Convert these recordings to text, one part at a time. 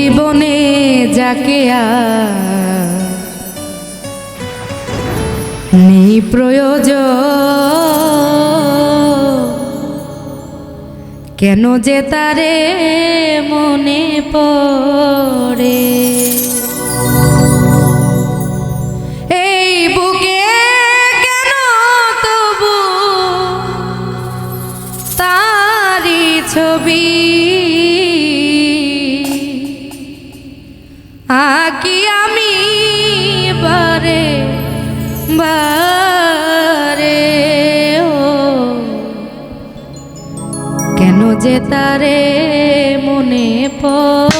জীবনে যাকে নেই প্রয়োজন, কেন যে তারে মনে পড়ে। এই বুকে কেন তবু তারি ছবি আঁকি আমি বারে বারে, ও কেন যে তারে মনে পড়ে।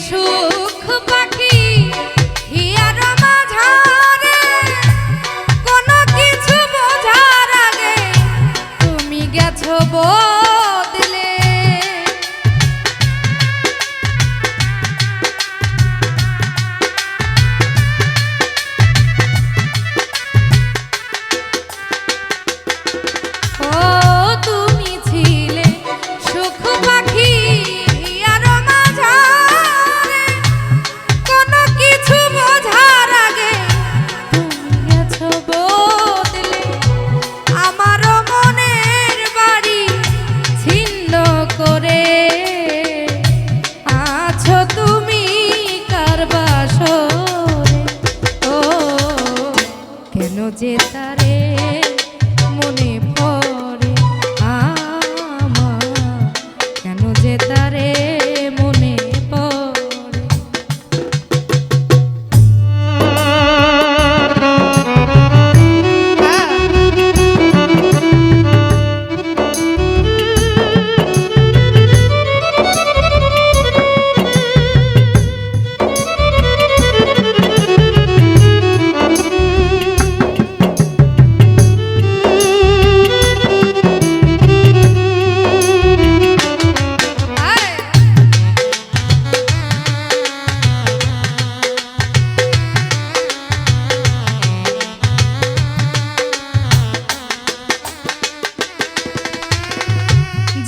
সুখ পাখি হিয়ার মাঝারে, কোনো কিছু বোঝার আগে তুমি গেছো বদলে। ও তুমি ছিলে সুখ পাখি হিয়ার মাঝারে, কোনো কিছু বোঝার আগে তুমি গেছো বদলে। আমার মনের বাড়ি ছিন্ন করে আছো তুমি কার বাসরে, ও কেন যে তারে মনে পড়ে আমার, কেন যে তারে মনে পড়ে।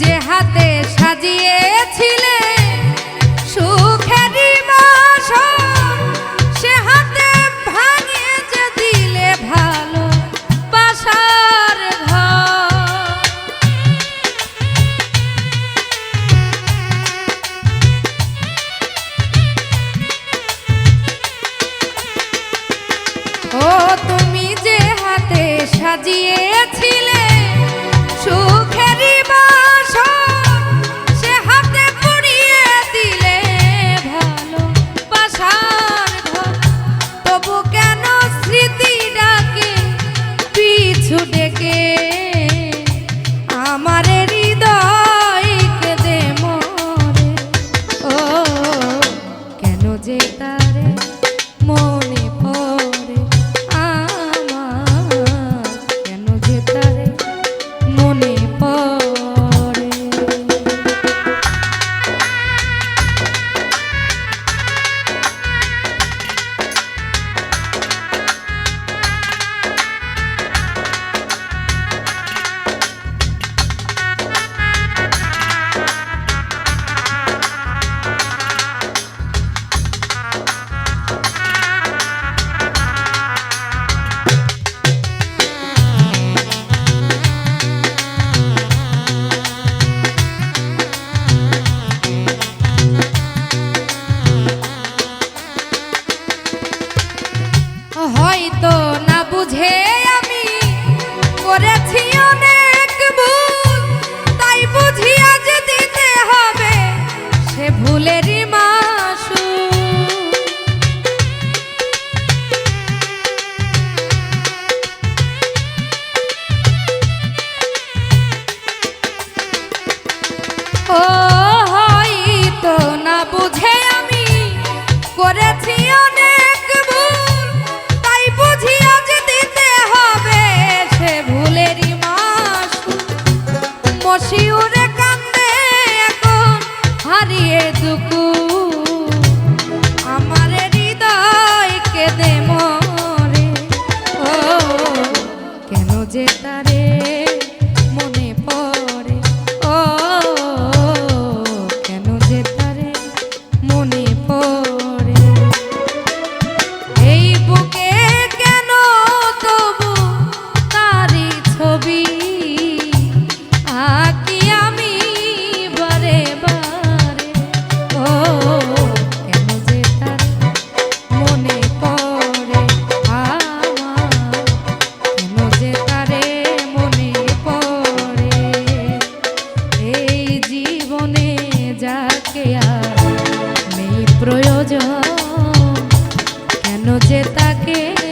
যে হাতে সাজিয়েছিলে সুখেরই বাসর, সে হাতে ভাঙিয়ে যে দিলে ভালো বাসার ঘর। ও তুমি যে হাতে সাজিয়েছিলে সুখেরই বাসর, সে হাতে পুড়িয়ে দিলে ভালো বাসার ঘর। তবু কেন স্মৃতি ডাকে পিছু ডেকে আমার হৃদয় কেঁদে মরে, ও কেন যে তারে মনে পড়ে আমার, কেন যে তারে মনে পড়ে। কে